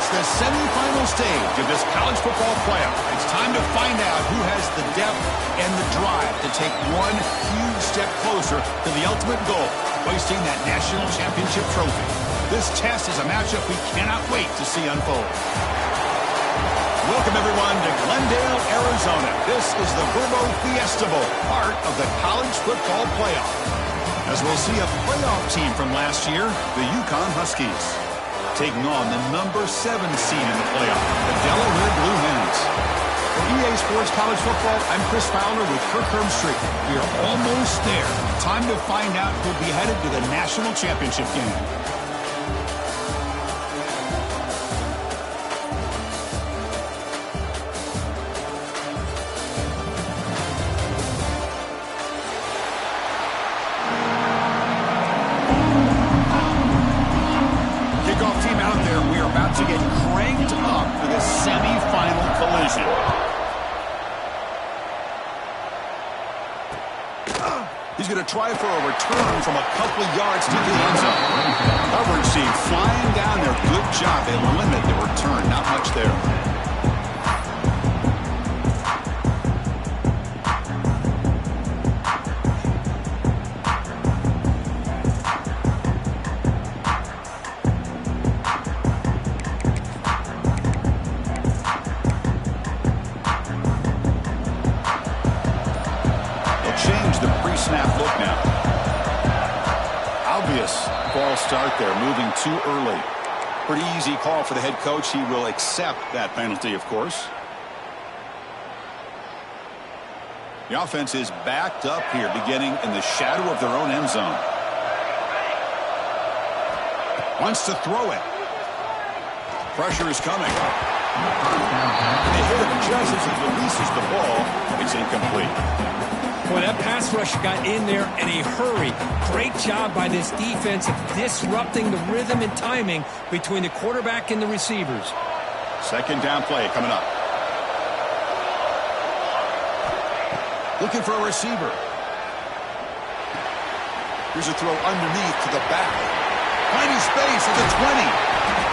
It's the semifinal stage of this college football playoff. It's time to find out who has the depth and the drive to take one huge step closer to the ultimate goal, hoisting that national championship trophy. This test is a matchup we cannot wait to see unfold. Welcome, everyone, to Glendale, Arizona. This is the Fiesta Bowl, part of the college football playoff. As we'll see a playoff team from last year, the UConn Huskies, taking on the number 7 seed in the playoff, the Delaware Blue Hens. For EA Sports College Football, I'm Chris Fowler with Kirk Herbstreit. We are almost there. Time to find out who'll be headed to the national championship game. To get cranked up for the semi-final collision. He's going to try for a return from a couple of yards deep in the end zone. Coverage team flying down there. Good job. They limit the return. Not much there. Snap look now. Obvious false start there, moving too early. Pretty easy call for the head coach. He will accept that penalty, of course. The offense is backed up here, beginning in the shadow of their own end zone. Wants to throw it. Pressure is coming. They hit him just as he releases the ball. It's incomplete. Boy, that pass rush got in there in a hurry. Great job by this defense of disrupting the rhythm and timing between the quarterback and the receivers. Second down play coming up. Looking for a receiver. Here's a throw underneath to the back. Finding space at the 20.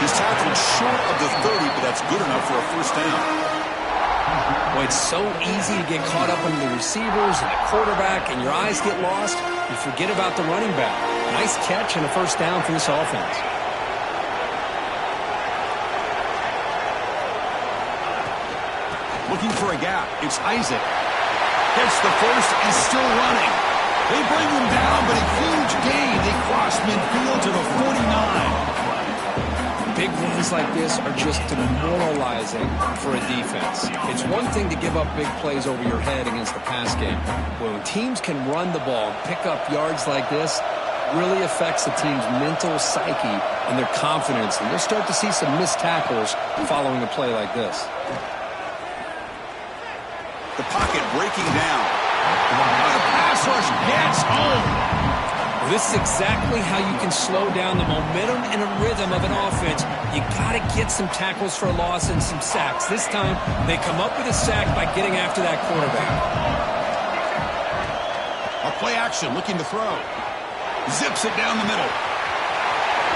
He's tackled short of the 30, but that's good enough for a first down. Boy, it's so easy to get caught up in the receivers and the quarterback, and your eyes get lost. You forget about the running back. Nice catch and a first down for this offense. Looking for a gap. It's Isaac. Gets the first and still running. They bring him down, but a huge gain. They cross midfield to the 49. Big runs like this are just demoralizing for a defense. It's one thing to give up big plays over your head against the pass game. When teams can run the ball, pick up yards like this, really affects the team's mental psyche and their confidence. And you'll start to see some missed tackles following a play like this. The pocket breaking down. The pass rush gets home. This is exactly how you can slow down the momentum and a rhythm of an offense. You got to get some tackles for a loss and some sacks. This time, they come up with a sack by getting after that quarterback. A play action, looking to throw. Zips it down the middle.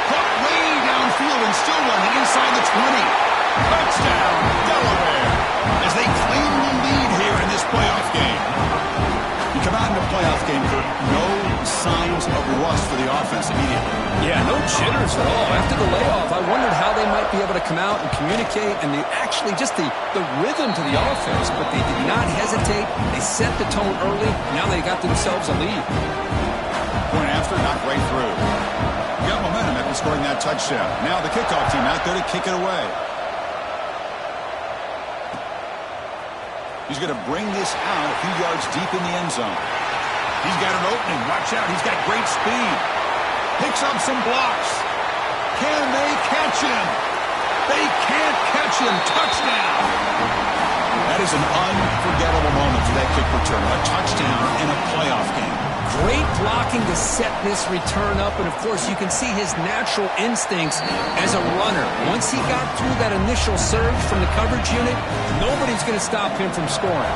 Caught way downfield and still running inside the 20. Touchdown, Delaware, as they claim the lead here in this playoff game. You come out in a playoff game, Kirk, no signs of rust for the offense immediately. Yeah, no jitters at all. After the layoff, I wondered how they might be able to come out and communicate and actually just the rhythm to the offense, but they did not hesitate. They set the tone early. Now they got themselves a lead. Point after, knocked right through. Got momentum after scoring that touchdown. Now the kickoff team out there to kick it away. He's going to bring this out a few yards deep in the end zone. He's got an opening. Watch out. He's got great speed. Picks up some blocks. Can they catch him? They can't catch him. Touchdown. That is an unforgettable moment for that kick return. A touchdown in a playoff game. Great blocking to set this return up, and of course you can see his natural instincts as a runner. Once he got through that initial surge from the coverage unit, nobody's going to stop him from scoring.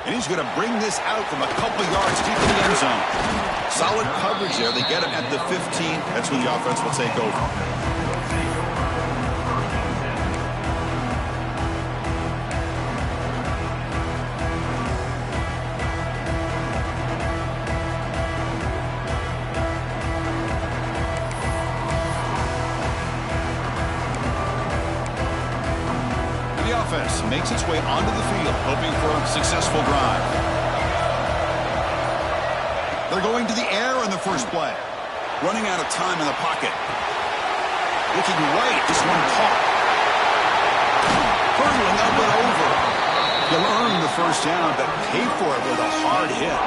And he's going to bring this out from a couple of yards deep in the end zone. Solid coverage there. They get him at the 15. That's when the offense will take over. Offense makes its way onto the field, hoping for a successful drive. They're going to the air in the first play. Running out of time in the pocket. Looking right, this one caught. Hurtling up and over. He'll earn the first down, but pay for it with a hard hit.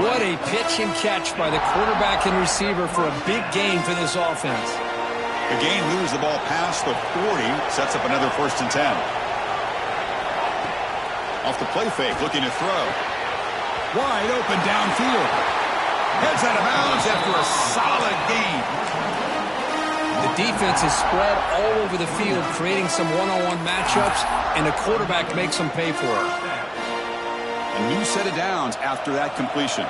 What a pitch and catch by the quarterback and receiver for a big gain for this offense. The gain moves the ball past the 40, sets up another 1st and 10. Off the play fake, looking to throw. Wide open downfield. Heads out of bounds after a solid gain. The defense is spread all over the field, creating some one-on-one matchups, and the quarterback makes them pay for it. A new set of downs after that completion.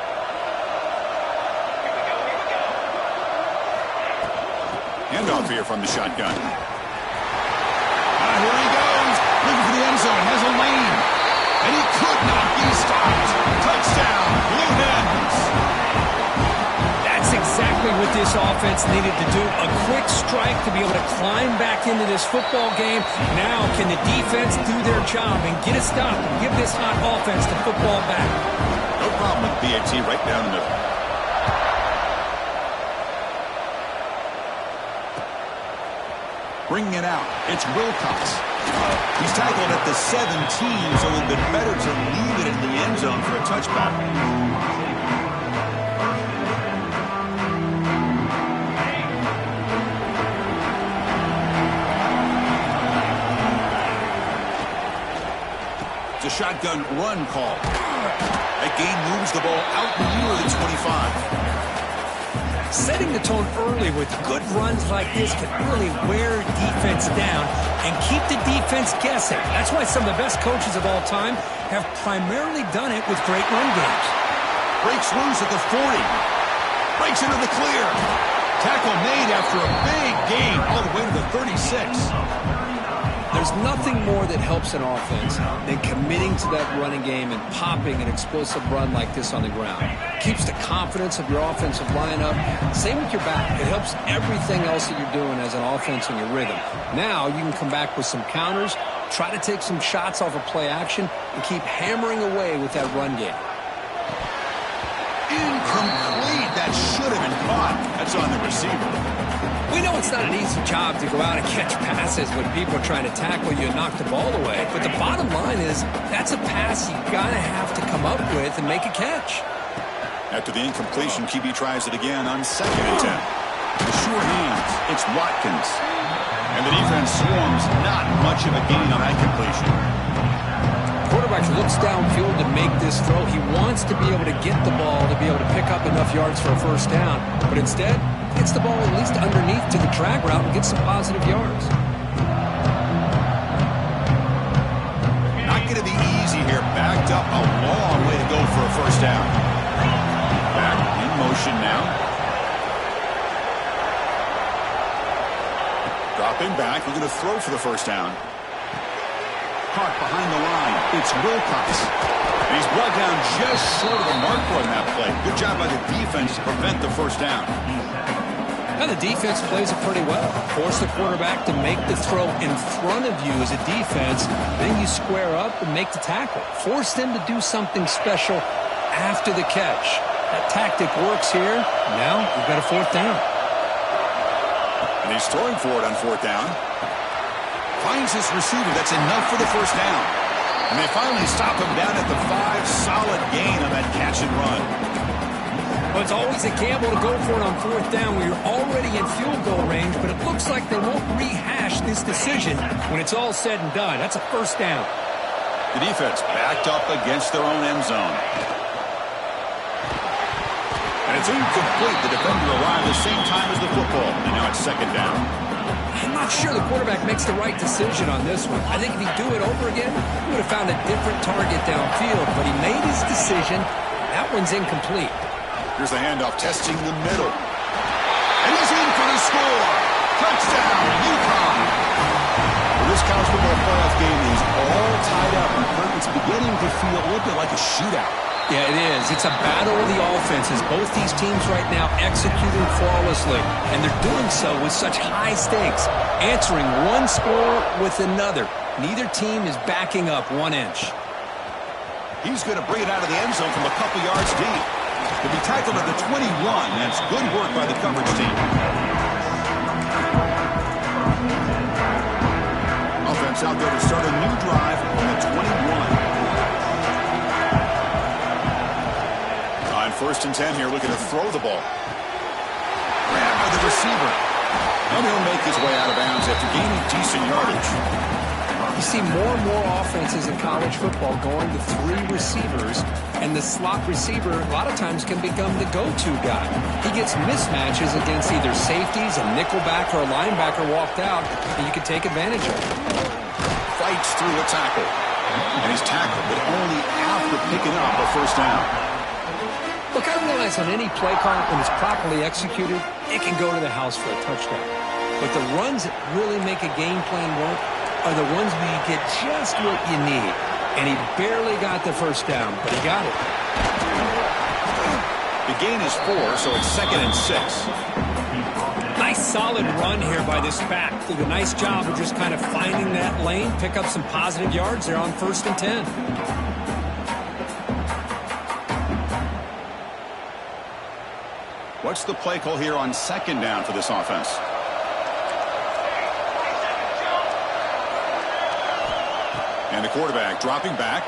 Handoff here from the shotgun. Here he goes. Looking for the end zone. Has a lane. And he could not be stopped. Touchdown, Blue Hens. That's exactly what this offense needed to do. A quick strike to be able to climb back into this football game. Now can the defense do their job and get a stop and give this hot offense the football back? No problem with BAT right down the middle. Bringing it out, it's Wilcox. He's tackled at the 17, so it would have been better to leave it in the end zone for a touchback. It's a shotgun run call. That gain moves the ball out near the 25. Setting the tone early with good runs like this can really wear defense down and keep the defense guessing. That's why some of the best coaches of all time have primarily done it with great run games. Breaks loose at the 40. Breaks into the clear. Tackle made after a big gain all the way to the 36. There's nothing more that helps an offense than committing to that running game and popping an explosive run like this on the ground. Keeps the confidence of your offensive lineup. Same with your back. It helps everything else that you're doing as an offense in your rhythm. Now you can come back with some counters, try to take some shots off of play action, and keep hammering away with that run game. Incomplete. That should have been caught. That's on the receiver. We know it's not an easy job to go out and catch passes when people are trying to tackle you and knock the ball away. But the bottom line is that's a pass you gotta have to come up with and make a catch. After the incompletion, QB tries it again on 2nd and 10. The sure hands. It's Watkins. And the defense swarms. Not much of a gain on that completion. Quarterback looks downfield to make this throw. He wants to be able to get the ball to be able to pick up enough yards for a 1st down. But instead, gets the ball at least underneath to the drag route and gets some positive yards. Not going to be easy here. Backed up a long way to go for a 1st down. Back in motion now. Dropping back. We're going to throw for the 1st down. Caught behind the line. It's Wilcox. And he's brought down just short of the marker on that play. Good job by the defense to prevent the 1st down. Now the defense plays it pretty well. Force the quarterback to make the throw in front of you as a defense. Then you square up and make the tackle. Force them to do something special after the catch. That tactic works here. Now you've got a 4th down. And he's throwing for it on 4th down. Finds his receiver. That's enough for the 1st down. And they finally stop him down at the 5. Solid gain on that catch and run. Well, it's always a gamble to go for it on 4th down where you're already in field goal range, but it looks like they won't rehash this decision when it's all said and done. That's a 1st down. The defense backed up against their own end zone. And it's incomplete. The defender arrived the same time as the football. And now it's 2nd down. I'm not sure the quarterback makes the right decision on this one. I think if he'd do it over again, he would have found a different target downfield, but he made his decision. That one's incomplete. Here's the handoff, testing the middle. And he's in for the score. Touchdown, UConn. Well, this college football playoff game is all tied up, and it's beginning to feel a little bit like a shootout. Yeah, it is. It's a battle of the offenses. Both these teams right now executing flawlessly, and they're doing so with such high stakes, answering one score with another. Neither team is backing up 1 inch. He's going to bring it out of the end zone from a couple yards deep. To be tackled at the 21, that's good work by the coverage team. Offense out there to start a new drive on the 21. On 1st and 10 here, looking to throw the ball. Grabbed by the receiver. And he'll make his way out of bounds after gaining decent yardage. You see more and more offenses in college football going to 3 receivers, and the slot receiver a lot of times can become the go-to guy. He gets mismatches against either safeties, a nickelback, or a linebacker walked out, and you can take advantage of it. Fights through a tackle. And he's tackled, but only after picking up a 1st down. Look, I realize on any play call, when it's properly executed, it can go to the house for a touchdown. But the runs that really make a game plan work are the ones where you get just what you need. And he barely got the 1st down, but he got it. The gain is 4, so it's 2nd and 6. Nice solid run here by this back. Did a nice job of just kind of finding that lane, pick up some positive yards there on 1st and 10. What's the play call here on 2nd down for this offense? And the quarterback dropping back.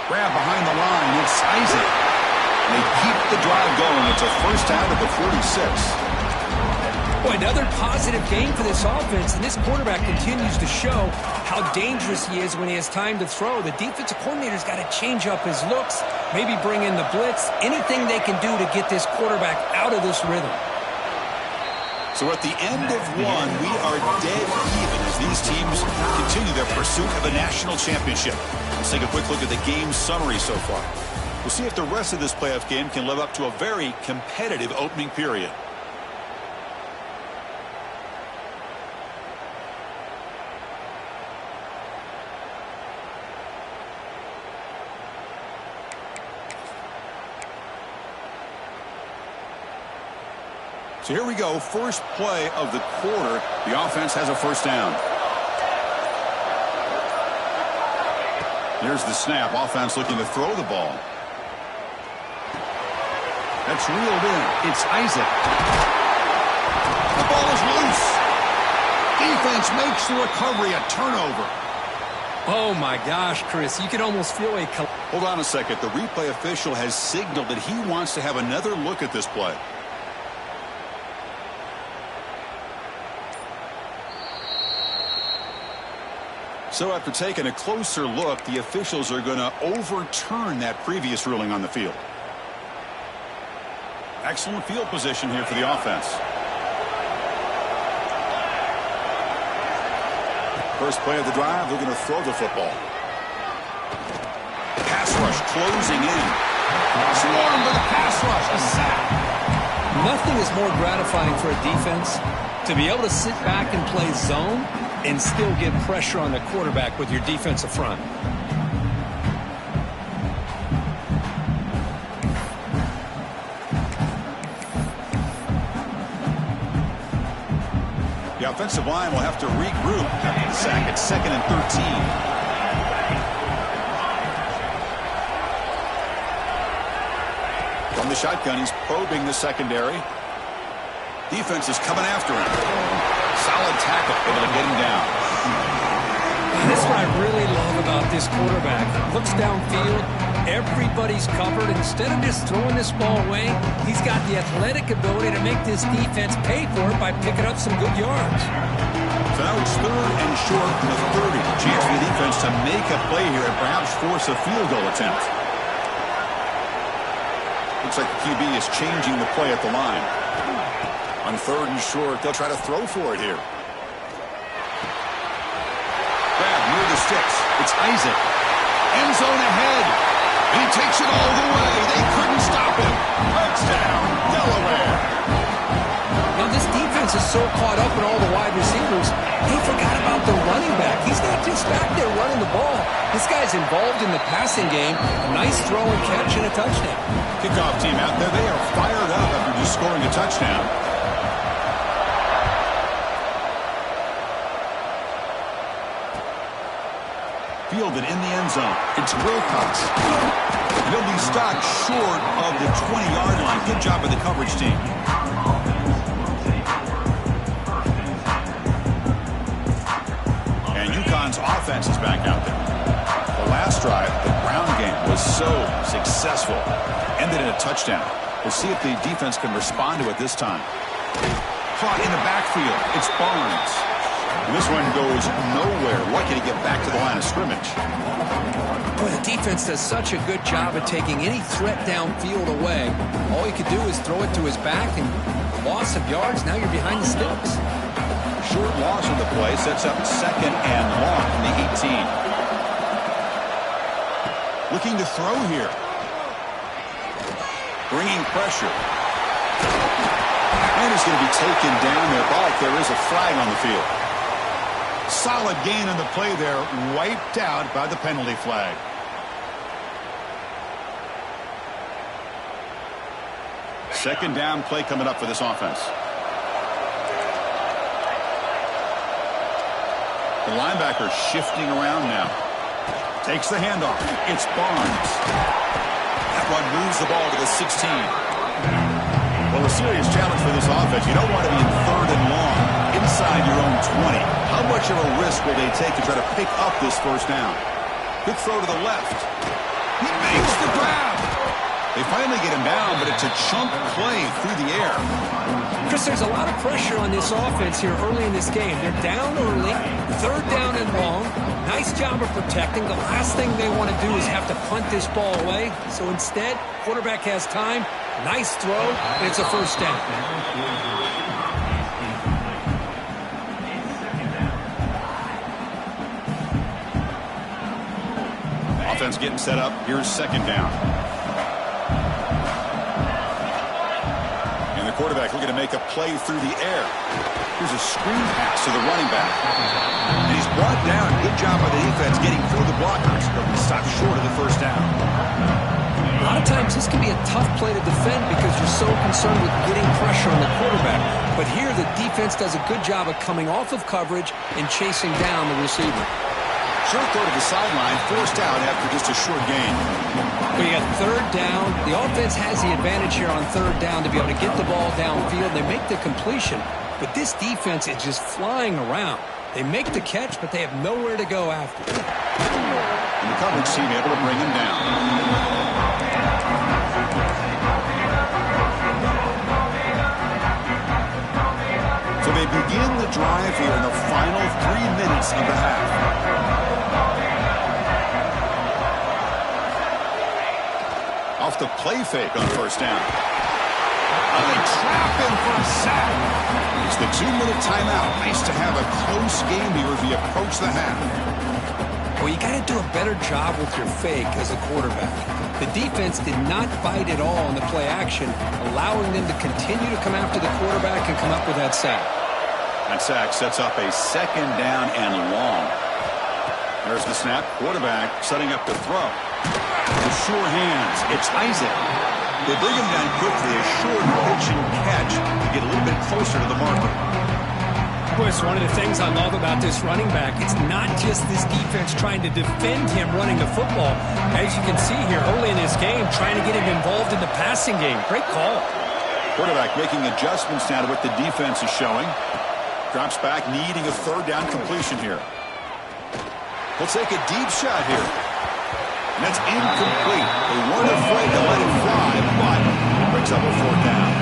Grab behind the line. It's Isaac. And they keep the drive going. It's a 1st down at the 46. Boy, another positive game for this offense. And this quarterback continues to show how dangerous he is when he has time to throw. The defensive coordinator's got to change up his looks, maybe bring in the blitz, anything they can do to get this quarterback out of this rhythm. So at the end of 1, we are dead even as these teams continue their pursuit of a national championship. Let's take a quick look at the game summary so far. We'll see if the rest of this playoff game can live up to a very competitive opening period. So here we go, first play of the quarter. The offense has a 1st down. Here's the snap. Offense looking to throw the ball. That's reeled in. It's Isaac. The ball is loose. Defense makes the recovery a turnover. Oh, my gosh, Chris. You can almost feel a... Hold on a second. The replay official has signaled that he wants to have another look at this play. So after taking a closer look, the officials are going to overturn that previous ruling on the field. Excellent field position here for the offense. First play of the drive, they're going to throw the football. Pass rush closing in. Swarmed with a pass rush, a sack. Nothing is more gratifying for a defense to be able to sit back and play zone and still get pressure on the quarterback with your defensive front. The offensive line will have to regroup after the sack at 2nd and 13. From the shotgun, he's probing the secondary. Defense is coming after him. Solid tackle, able to get him down. This is what I really love about this quarterback. Looks downfield, everybody's covered. Instead of just throwing this ball away, he's got the athletic ability to make this defense pay for it by picking up some good yards. So now it's 3rd and short from the 30. Chance for the defense to make a play here and perhaps force a field goal attempt. Looks like the QB is changing the play at the line. On 3rd and short, they'll try to throw for it here. Grab near the sticks. It's Isaac. End zone ahead. And he takes it all the way. They couldn't stop him. so caught up in all the wide receivers, he forgot about the running back. He's not just back there running the ball. This guy's involved in the passing game. A nice throw and catch and a touchdown. Kickoff team out there, they are fired up after just scoring a touchdown. Fielded in the end zone. It's Wilcox. He'll be stopped short of the 20-yard line. Good job by the coverage team. And UConn's offense is back out there. The last drive, the ground game was so successful. Ended in a touchdown. We'll see if the defense can respond to it this time. Caught in the backfield. It's Barnes. And this one goes nowhere. Lucky to get back to the line of scrimmage. Boy, the defense does such a good job of taking any threat downfield away. All you could do is throw it to his back, and loss of yards, now you're behind the sticks. Short loss on the play sets up second and long from the 18. Looking to throw here. Bringing pressure. And he's going to be taken down there. But there is a flag on the field. Solid gain on the play there. Wiped out by the penalty flag. Second down play coming up for this offense. The linebacker shifting around now. Takes the handoff. It's Barnes. That one moves the ball to the 16. Well, a serious challenge for this offense. You don't want to be in third and long inside your own 20. How much of a risk will they take to try to pick up this first down? Good throw to the left. He makes the grab. They finally get him down, but it's a chunk play through the air. Chris, there's a lot of pressure on this offense here early in this game. They're down early, third down and long. Nice job of protecting. The last thing they want to do is have to punt this ball away. So instead, quarterback has time. Nice throw, and it's a first down. Offense getting set up. Here's second down. And the quarterback looking to make a play through the air. Here's a screen pass to the running back. And he's brought down. Good job by the defense getting through the blockers. But he stopped short of the first down. A lot of times this can be a tough play to defend because you're so concerned with getting pressure on the quarterback. But here the defense does a good job of coming off of coverage and chasing down the receiver. Short throw to the sideline, forced out after just a short gain. Well, you got third down. The offense has the advantage here on third down to be able to get the ball downfield. They make the completion, but this defense is just flying around. They make the catch, but they have nowhere to go after. And the coverage team able to bring him down. So they begin the drive here in the final 3 minutes of the half. Off the play fake on first down. And they trap him for a sack. It's the 2-minute timeout. Nice to have a close game here as we approach the half. Well, you got to do a better job with your fake as a quarterback. The defense did not bite at all in the play action, allowing them to continue to come after the quarterback and come up with that sack. That sack sets up a second down and long. There's the snap. Quarterback setting up to throw. With sure hands, it's Isaac. They bring him down quickly. A short pitch and catch to get a little bit closer to the marker. Of course, one of the things I love about this running back, it's not just this defense trying to defend him running the football. As you can see here early in this game, trying to get him involved in the passing game. Great call. Quarterback making adjustments now to what the defense is showing. Drops back, needing a third down completion here. He'll take a deep shot here. And that's incomplete. They weren't afraid to let it fly, but it brings up a fourth down.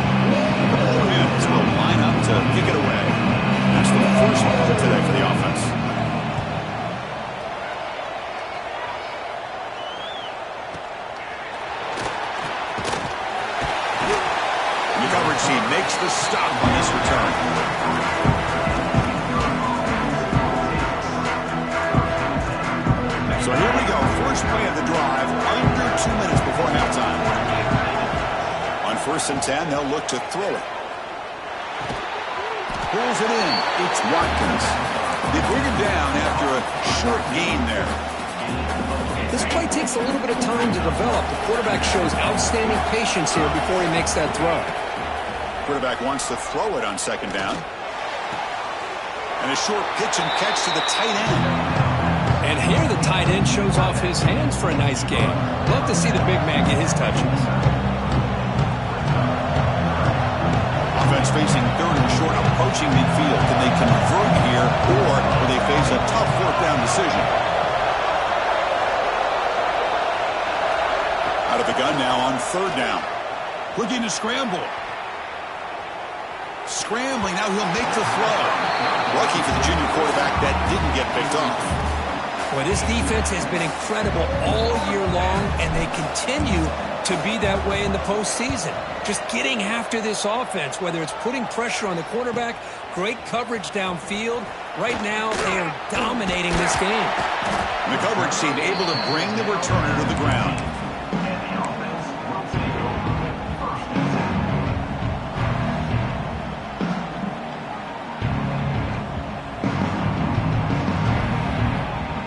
The Rams will line up to kick it away. That's the first one today for the offense. And the coverage team makes the stop on this return. So here we go. First play of the drive, under 2 minutes before halftime. On 1st and 10, they'll look to throw it. pulls it in. It's Watkins. They bring him down after a short gain there. This play takes a little bit of time to develop. The quarterback shows outstanding patience here before he makes that throw. Quarterback wants to throw it on second down. And a short pitch and catch to the tight end. And here the tight end shows off his hands for a nice game. Love to see the big man get his touches. Offense facing third and short, approaching midfield. Can they convert here, or will they face a tough fourth down decision? Out of the gun now on third down. Looking to scramble. Scrambling, now he'll make the throw. Lucky for the junior quarterback that didn't get picked off. Well, this defense has been incredible all year long, and they continue to be that way in the postseason. Just getting after this offense, whether it's putting pressure on the quarterback, great coverage downfield. Right now, they are dominating this game. And the coverage seemed able to bring the returner to the ground.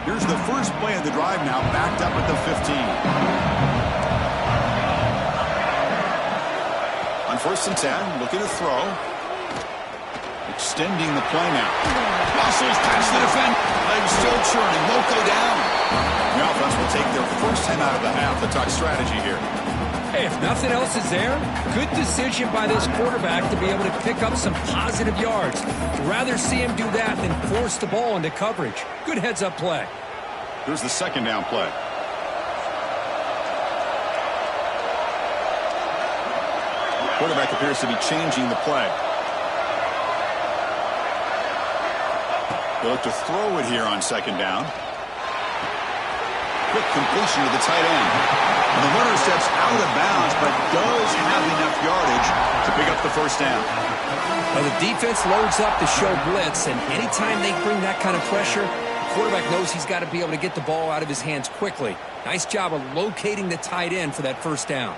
Here's the first play of the drive now, backed up at the 15. On 1st and 10, looking to throw. Extending the play now. Muscles past the defender. Legs still churning. Won't go down. The offense will take their first 10 out of the half. The talk strategy here. Hey, if nothing else is there, good decision by this quarterback to be able to pick up some positive yards. Rather see him do that than force the ball into coverage. Good heads-up play. Here's the second down play. Quarterback appears to be changing the play. They look to throw it here on second down. Quick completion to the tight end. And the runner steps out of bounds, but does have enough yardage to pick up the first down. Well, the defense loads up to show blitz, and anytime they bring that kind of pressure, the quarterback knows he's got to be able to get the ball out of his hands quickly. Nice job of locating the tight end for that first down.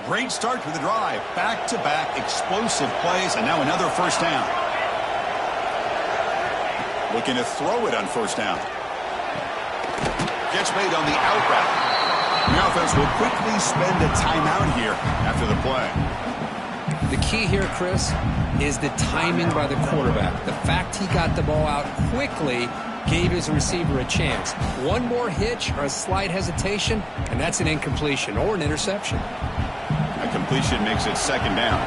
Great start to the drive. Back-to-back explosive plays, and now another first down. Looking to throw it on first down. Catch made on the out route. The offense will quickly spend a timeout here after the play. The key here, Chris, is the timing by the quarterback. The fact he got the ball out quickly gave his receiver a chance. One more hitch or a slight hesitation, and that's an incompletion or an interception. A completion makes it second down.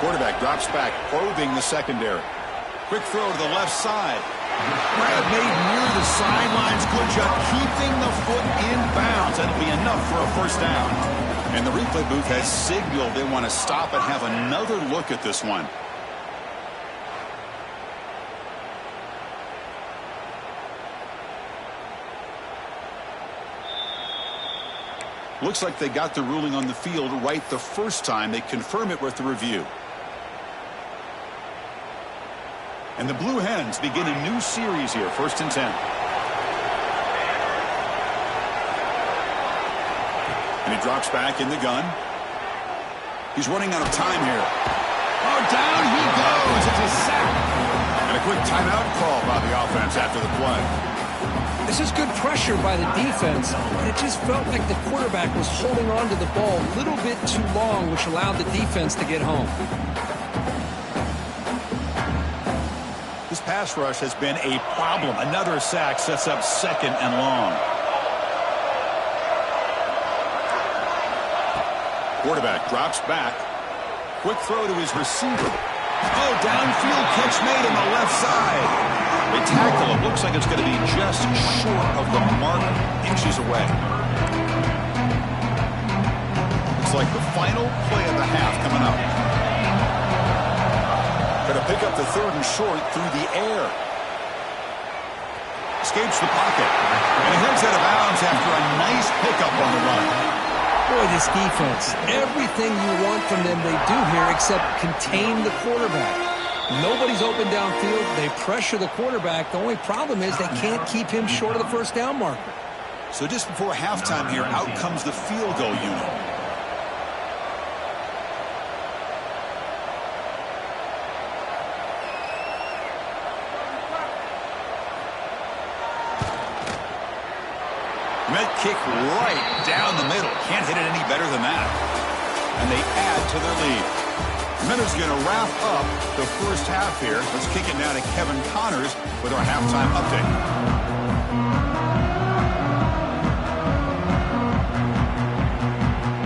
Quarterback drops back, probing the secondary. Quick throw to the left side. Grab made near the sidelines. Good job keeping the foot in bounds. That'll be enough for a first down. And the replay booth has signaled they want to stop and have another look at this one. Looks like they got the ruling on the field right the first time. They confirm it with the review. And the Blue Hens begin a new series here, 1st and 10. And he drops back in the gun. He's running out of time here. Oh, down he goes. It's a sack. And a quick timeout call by the offense after the play. This is good pressure by the defense, but it just felt like the quarterback was holding on to the ball a little bit too long, which allowed the defense to get home. This pass rush has been a problem. Another sack sets up 2nd and long. Quarterback drops back. Quick throw to his receiver. Oh, downfield catch made on the left side. They tackle him. Looks like it's going to be just short of the mark, inches away. Looks like the final play of the half coming up. Going to pick up the 3rd and short through the air. Escapes the pocket. And he heads out of bounds after a nice pickup on the run. Boy, this defense, everything you want from them they do here except contain the quarterback. Nobody's open downfield. They pressure the quarterback. The only problem is they can't keep him short of the first down marker. So just before halftime here, out comes the field goal unit. Met kick right down the middle. Can't hit it any better than that. And they add to their lead. Minter's going to wrap up the first half here. Let's kick it now to Kevin Connors with our halftime update.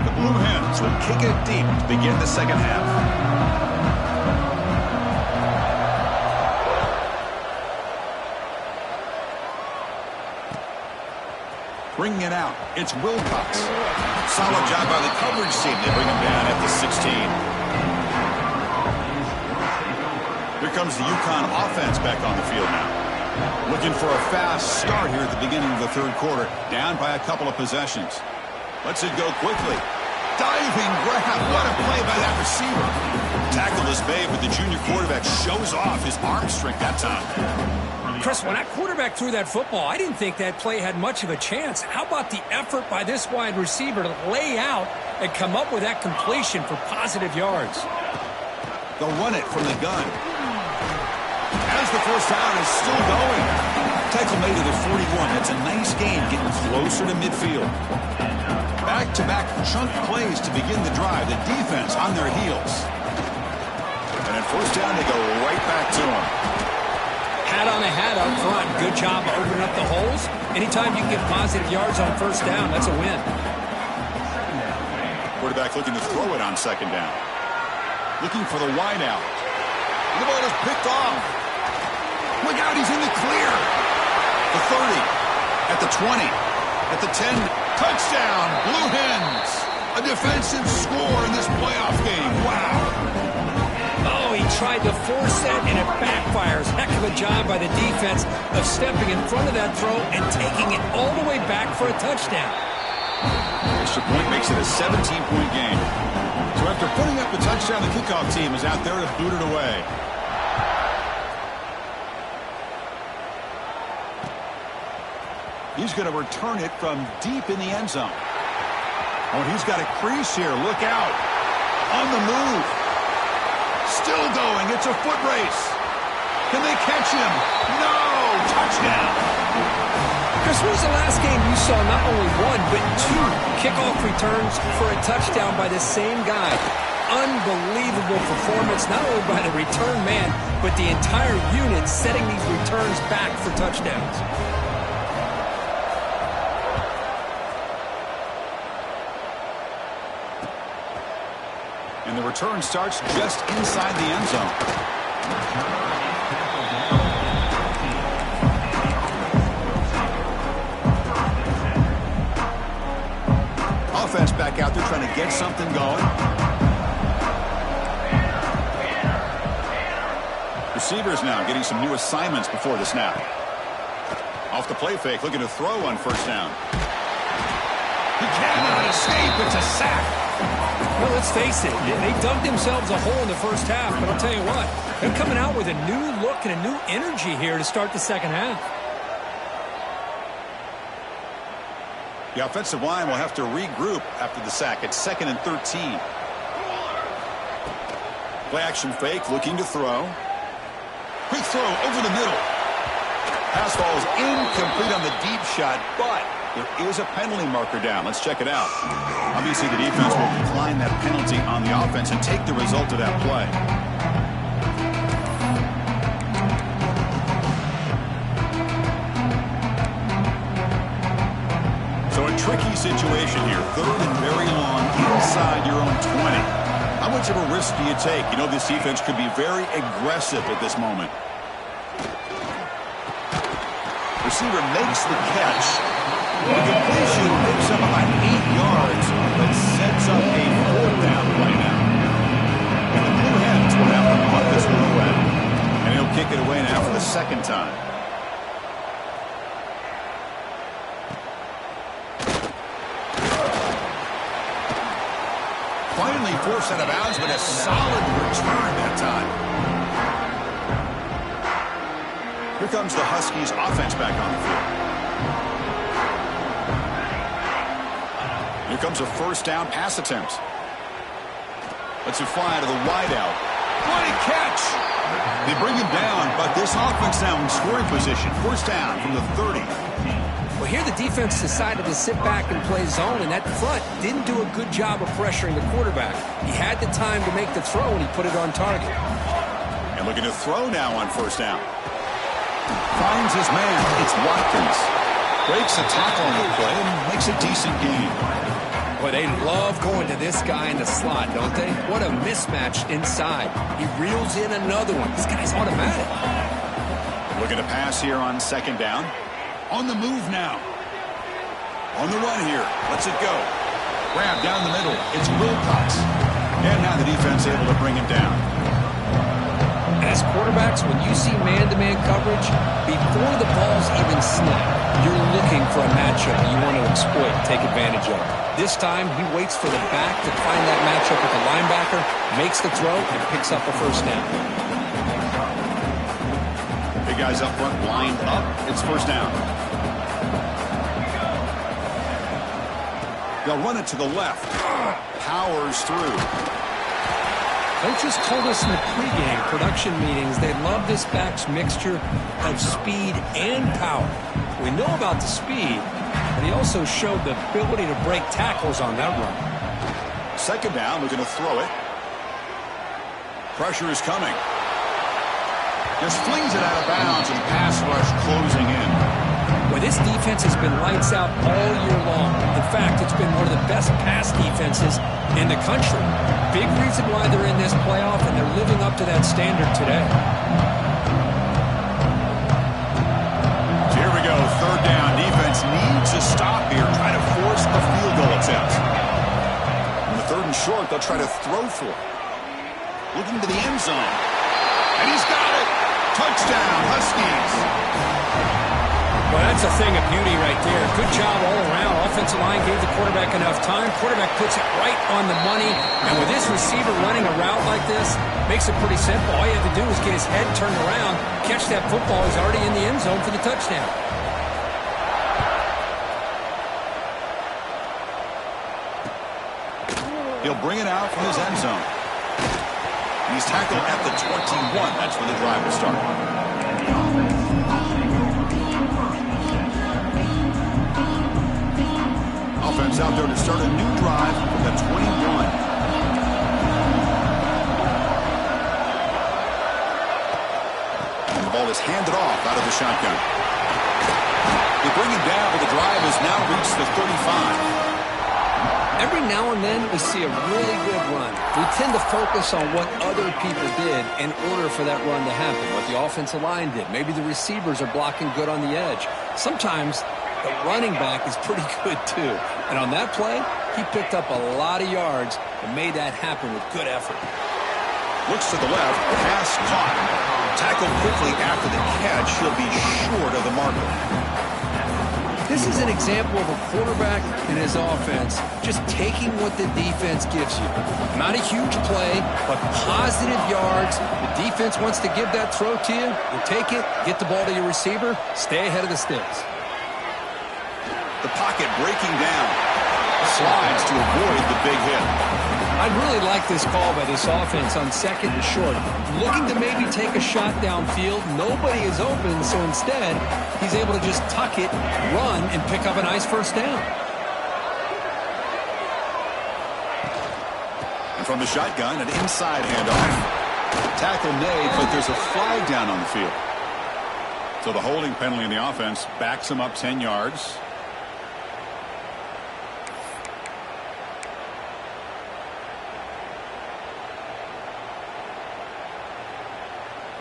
The Blue Hens will kick it deep to begin the second half. Bringing it out, it's Wilcox. Solid job by the coverage team. They bring him down at the 16. Here comes the UConn offense back on the field now. Looking for a fast start here at the beginning of the third quarter. Down by a couple of possessions. Lets it go quickly. Diving grab. What a play by that receiver. Tackle is made, but the junior quarterback shows off his arm strength that time. Chris, when that quarterback threw that football, I didn't think that play had much of a chance. How about the effort by this wide receiver to lay out and come up with that completion for positive yards? They'll run it from the gun. As the first down is still going. Tackle made to the 41. That's a nice gain, getting closer to midfield. Back-to-back chunk plays to begin the drive. The defense on their heels. And at first down, they go right back to him. Hat on a hat up front. Good job opening up the holes. Anytime you can get positive yards on first down, that's a win. Quarterback looking to throw it on second down. Looking for the wide out. The ball is picked off. Look out, he's in the clear. The 30. At the 20. At the 10. Touchdown, Blue Hens. A defensive score in this playoff game. Wow. Oh, he tried to force that, and it backfires. Heck of a job by the defense of stepping in front of that throw and taking it all the way back for a touchdown. Extra point makes it a 17-point game. So after putting up the touchdown, the kickoff team is out there to boot it away. He's going to return it from deep in the end zone. Oh, he's got a crease here. Look out. On the move. Still going. It's a foot race. Can they catch him? No! Touchdown! Chris, when was the last game you saw not only one, but two kickoff returns for a touchdown by the same guy? Unbelievable performance, not only by the return man, but the entire unit setting these returns back for touchdowns. And the return starts just inside the end zone. Offense back out there trying to get something going. Receivers now getting some new assignments before the snap. Off the play fake, looking to throw on first down. He cannot escape. It's a sack. Well, let's face it, they dug themselves a hole in the first half, but I'll tell you what, they're coming out with a new look and a new energy here to start the second half. The offensive line will have to regroup after the sack. It's 2nd and 13. Play action fake, looking to throw. Quick throw over the middle. Pass falls incomplete on the deep shot, but there is a penalty marker down. Let's check it out. Obviously, the defense will decline that penalty on the offense and take the result of that play. So a tricky situation here. 3rd and very long inside your own 20. How much of a risk do you take? You know, this defense could be very aggressive at this moment. Receiver makes the catch. The completion picks up about 8 yards, but sets up a 4th down play now. And the Blue Hens will have to punt this one away. And he'll kick it away now for the 2nd time. Finally forced out of bounds, but a solid return that time. Here comes the Huskies offense back on the field. comes a first down pass attempt. Lets it fly to the wideout. What a catch! They bring him down, but this offense now in scoring position. First down from the 30. Well, here the defense decided to sit back and play zone, and that front didn't do a good job of pressuring the quarterback. He had the time to make the throw, and he put it on target. And looking to throw now on first down. Finds his man. It's Watkins. Breaks a tackle on the play and makes a decent gain. Boy, they love going to this guy in the slot, don't they? What a mismatch inside. He reels in another one. This guy's automatic. Looking to pass here on second down. On the move now. On the run here. Lets it go. Grab down the middle. It's Wilcox. And now the defense able to bring him down. As quarterbacks, when you see man-to-man coverage, before the ball's even snapped, you're looking for a matchup you want to exploit, take advantage of. This time, he waits for the back to find that matchup with the linebacker, makes the throw, and picks up a first down. Big guys up front, lined up. It's first down. They'll run it to the left. Powers through. Coaches told us in the pregame production meetings they love this back's mixture of speed and power. We know about the speed, but he also showed the ability to break tackles on that run. Second down, we're going to throw it. Pressure is coming. Just flings it out of bounds and pass rush closing in. Well, this defense has been lights out all year long. In fact, it's been one of the best pass defenses in the country. Big reason why they're in this playoff, and they're living up to that standard today. So here we go, third down. Defense needs a stop here, try to force a field goal attempt. On the third and short, they'll try to throw for it. Looking to the end zone. And he's got it! Touchdown, Huskies! Well, that's a thing of beauty right there. Good job all around. Offensive line gave the quarterback enough time. Quarterback puts it right on the money. And with this receiver running a route like this, makes it pretty simple. All you have to do is get his head turned around, catch that football. He's already in the end zone for the touchdown. He'll bring it out from his end zone. He's tackled at the 21. That's when the drive will start. Offense out there to start a new drive from the 21. And the ball is handed off out of the shotgun. They bring him down, but the drive has now reached the 35. Every now and then we see a really good run. We tend to focus on what other people did in order for that run to happen, what the offensive line did. Maybe the receivers are blocking good on the edge. Sometimes the running back is pretty good too. And on that play, he picked up a lot of yards and made that happen with good effort. Looks to the left, pass caught. Tackled quickly after the catch. He'll be short of the marker. This is an example of a quarterback and his offense just taking what the defense gives you. Not a huge play, but positive yards. The defense wants to give that throw to you. You take it, get the ball to your receiver, stay ahead of the sticks. The pocket breaking down. Slides to avoid the big hit. I really like this call by this offense on second and short. Looking to maybe take a shot downfield. Nobody is open, so instead, he's able to just tuck it, run, and pick up a nice first down. And from the shotgun, an inside handoff. Tackle made, but there's a flag down on the field. So the holding penalty in the offense backs him up 10 yards.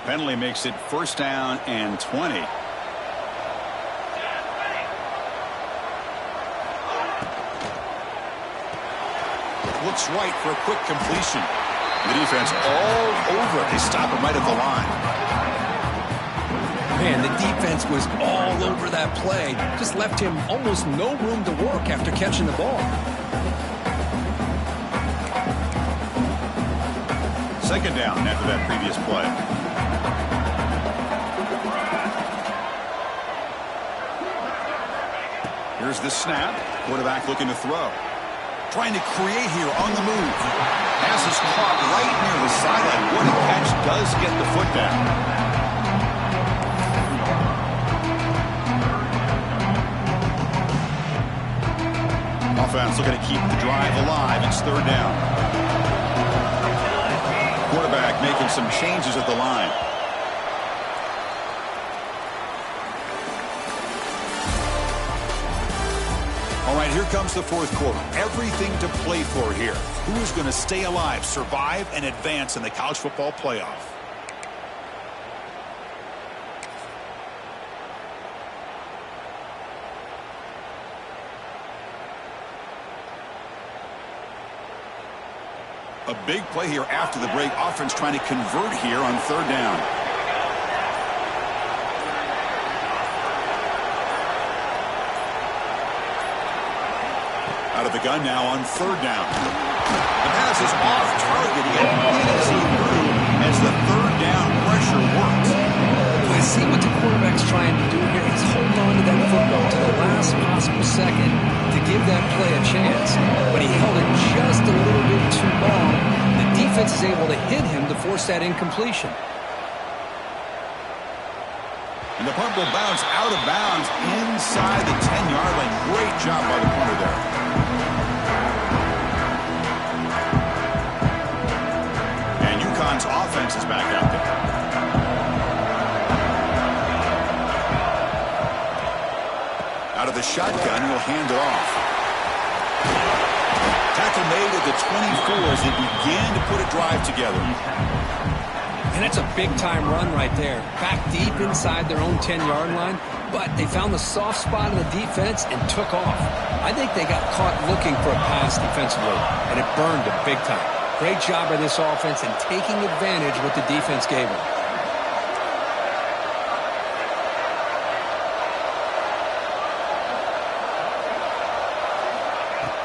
Penalty makes it first down and 20. Looks right for a quick completion. The defense all over it. They stop him right at the line. Man, the defense was all over that play. Just left him almost no room to work after catching the ball. Second down after that previous play. Here's the snap. Quarterback looking to throw. Trying to create here on the move. Pass is caught right near the sideline. What a catch, does get the foot down. Offense looking to keep the drive alive. It's third down. Quarterback making some changes at the line. All right, here comes the fourth quarter. Everything to play for here. Who is going to stay alive, survive, and advance in the college football playoff? A big play here after the break. Offense trying to convert here on third down. Out of the gun now on third down. The pass is off target. He got hit as he threw as the third down pressure works. I see what the quarterback's trying to do here. He's holding on to that football to the last possible second to give that play a chance. But he held it just a little bit too long. The defense is able to hit him to force that incompletion. And the punt will bounce out of bounds inside the 10-yard line. Great job by the punter there. And UConn's offense is back out there. Out of the shotgun, he'll hand it off. Tackle made at the 24 as they began to put a drive together. And it's a big-time run right there. Back deep inside their own 10-yard line, but they found the soft spot in the defense and took off. I think they got caught looking for a pass defensively, and it burned them big time. Great job by this offense in taking advantage of what the defense gave them.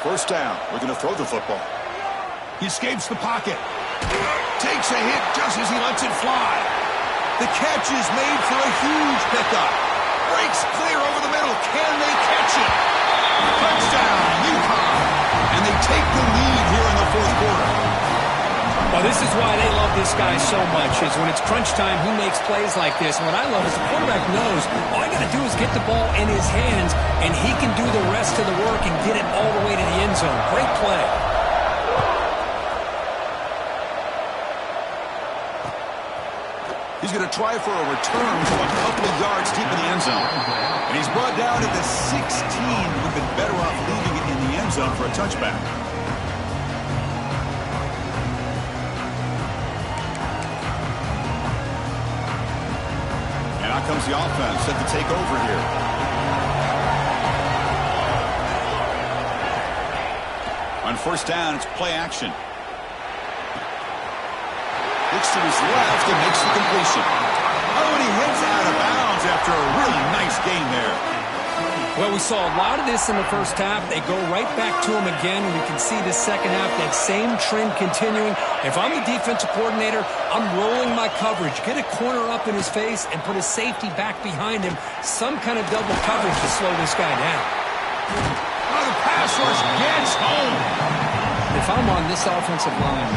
First down. We're going to throw the football. He escapes the pocket. Takes a hit just as he lets it fly. The catch is made for a huge pickup. Breaks clear over the middle. Can they catch it? Touchdown, UConn. And they take the lead here in the fourth quarter. Well, this is why they love this guy so much, is when it's crunch time, he makes plays like this. And what I love is the quarterback knows all I got to do is get the ball in his hands, and he can do the rest of the work and get it all the way to the end zone. Great play. He's going to try for a return from a couple of yards deep in the end zone. And he's brought down at the 16. We've been better off leaving it in the end zone for a touchback. And out comes the offense set to take over here. On first down, it's play action. Looks to his left and makes the completion. Oh, and he hits out of bounds after a really nice game there. Well, we saw a lot of this in the first half. They go right back to him again, and we can see the second half, that same trend continuing. If I'm the defensive coordinator, I'm rolling my coverage. Get a corner up in his face and put a safety back behind him. Some kind of double coverage to slow this guy down. Oh, the pass rush gets home. If I'm on this offensive line,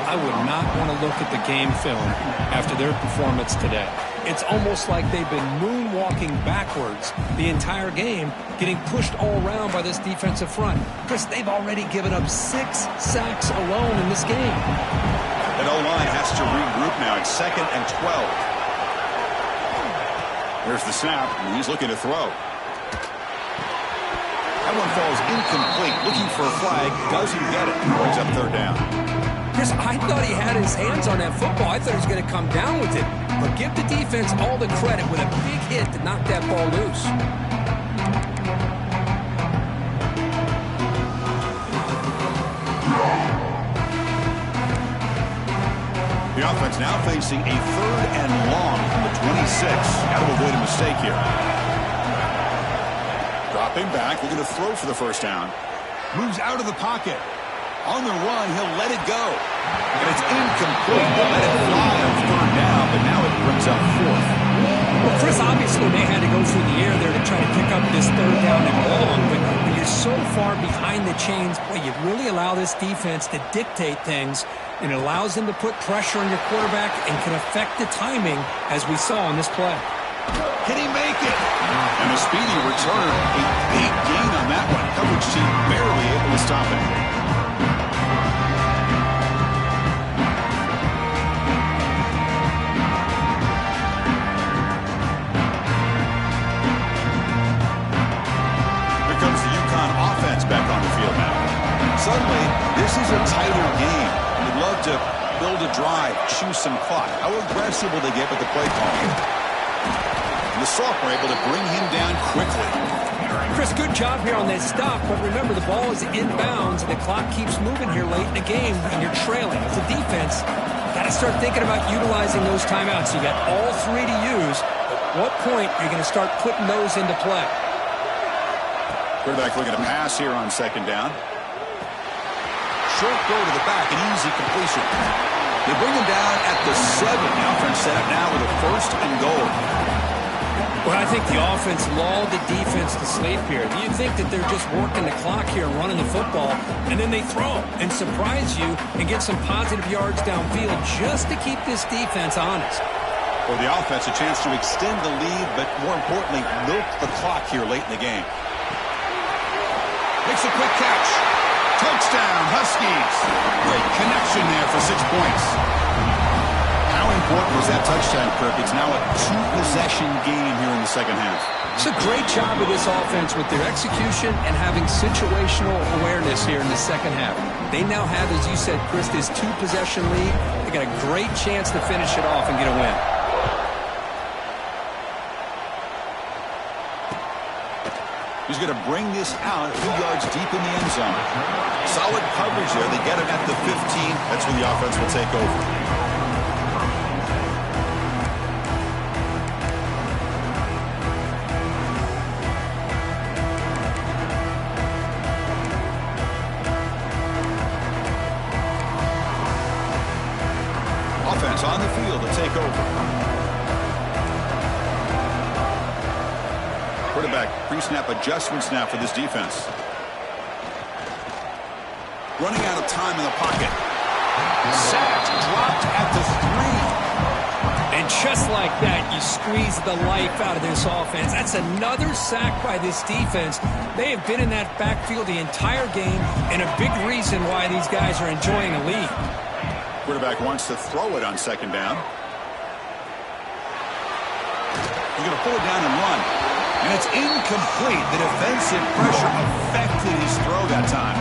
I would not want to look at the game film after their performance today. It's almost like they've been moonwalking backwards the entire game, getting pushed all around by this defensive front. Chris, they've already given up 6 sacks alone in this game. That O-line has to regroup now. It's 2nd and 12. There's the snap, and he's looking to throw. That one falls incomplete. Looking for a flag, doesn't get it. Brings up third down. Chris, I thought he had his hands on that football. I thought he was going to come down with it. But give the defense all the credit with a big hit to knock that ball loose. The offense now facing a 3rd and long from the 26. Got to avoid a mistake here. Dropping back, looking to throw for the first down. Moves out of the pocket. On the run, he'll let it go. And it's incomplete. They'll let it fly on 3rd down, but now it brings up 4th. Well, Chris, obviously they had to go through the air there to try to pick up this 3rd down and long, but when you're so far behind behind the chains, boy, you really allow this defense to dictate things, and it allows them to put pressure on your quarterback and can affect the timing, as we saw on this play. Can he make it? And a speedy return. A big gain on that one. Coverage team barely able to stop it. Here comes the UConn offense back on the field now. Suddenly, this is a tighter game. You'd love to build a drive, choose some clock. How aggressive will they get with the play calling? The sophomore able to bring him down quickly. Chris, good job here on that stop, but remember the ball is inbounds and the clock keeps moving here late in the game and you're trailing. As a defense, you got to start thinking about utilizing those timeouts. You got all three to use. At what point are you going to start putting those into play? Quarterback looking to pass here on second down. Short throw to the back, an easy completion. They bring him down at the 7. The offense set up now with a 1st and goal. Well, I think the offense lulled the defense to sleep here. Do you think that they're just working the clock here and running the football, and then they throw and surprise you and get some positive yards downfield just to keep this defense honest? For the offense, a chance to extend the lead, but more importantly, milk the clock here late in the game. Makes a quick catch. Touchdown, Huskies. Great connection there for 6 points. How important was that touchdown, Kirk? It's now a 2-possession game here in the second half. It's a great job of this offense with their execution and having situational awareness here in the second half. They now have, as you said, Chris, this 2-possession lead. They got a great chance to finish it off and get a win. He's going to bring this out a few yards deep in the end zone. Solid coverage there. They get him at the 15. That's when the offense will take over. Offense on the field to take over. Quarterback pre-snap adjustments now for this defense. Running out of time in the pocket. Sacked, dropped at the 3. And just like that, you squeeze the life out of this offense. That's another sack by this defense. They have been in that backfield the entire game, and a big reason why these guys are enjoying a lead. Quarterback wants to throw it on second down. He's going to pull it down and run. And it's incomplete. The defensive pressure affected his throw that time.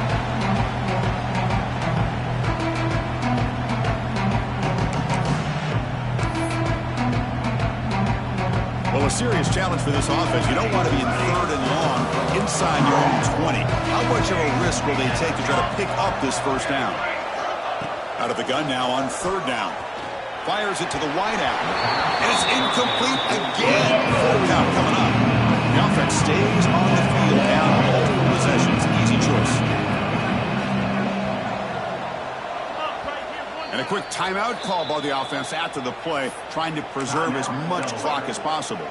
Well, a serious challenge for this offense. You don't want to be in 3rd and long inside your own 20. How much of a risk will they take to try to pick up this first down? Out of the gun now on 3rd down. Fires it to the wideout. And it's incomplete again. Full count coming up. The offense stays on the field down multiple possessions. Easy choice. And a quick timeout call by the offense after the play, trying to preserve as much clock as possible.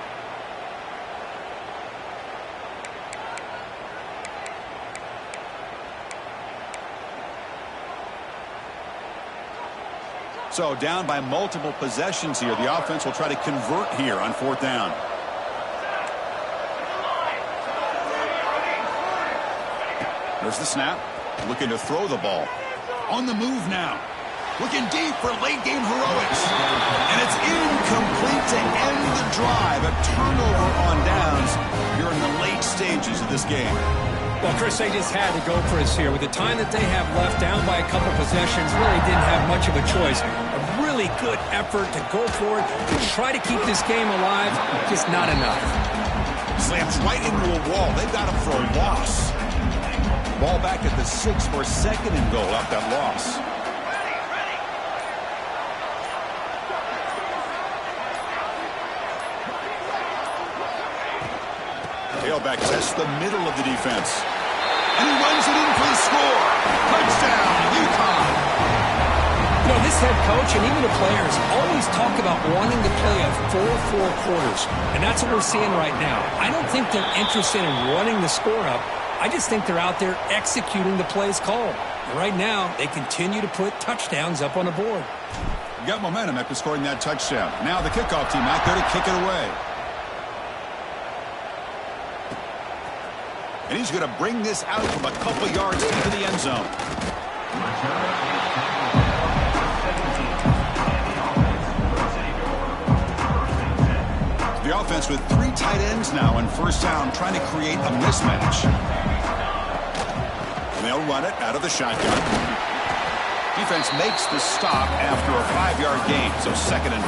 So down by multiple possessions here. The offense will try to convert here on 4th down. There's the snap. Looking to throw the ball. On the move now. Looking deep for late-game heroics. And it's incomplete to end the drive. A turnover on downs here in the late stages of this game. Well, Chris, they just had to go for us here. With the time that they have left, down by a couple possessions, really didn't have much of a choice. A really good effort to go for it, to try to keep this game alive, just not enough. Slams right into a wall. They've got him for a loss. Ball back at the 6 for 2nd and goal off that loss. Tailback tests the middle of the defense. And he runs it in for the score. Touchdown, UConn. You know, this head coach and even the players always talk about wanting to play a full 4 quarters. And that's what we're seeing right now. I don't think they're interested in running the score up. I I just think they're out there executing the plays called. And right now, they continue to put touchdowns up on the board. Got momentum after scoring that touchdown. Now the kickoff team out there to kick it away. And he's going to bring this out from a couple yards into the end zone. The offense with 3 tight ends now in first down, trying to create a mismatch. They'll run it out of the shotgun. Defense makes the stop after a 5-yard gain, so 2nd and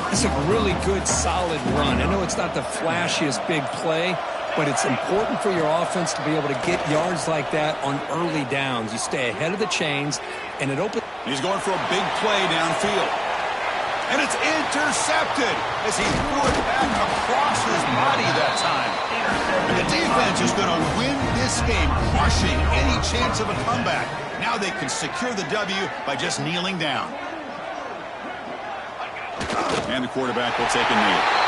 5. It's a really good, solid run. I know it's not the flashiest big play, but it's important for your offense to be able to get yards like that on early downs. You stay ahead of the chains, and it opens. He's going for a big play downfield. And it's intercepted as he threw it back across his body that time. And the defense is going to win this game, crushing any chance of a comeback. Now they can secure the W by just kneeling down. And the quarterback will take a knee.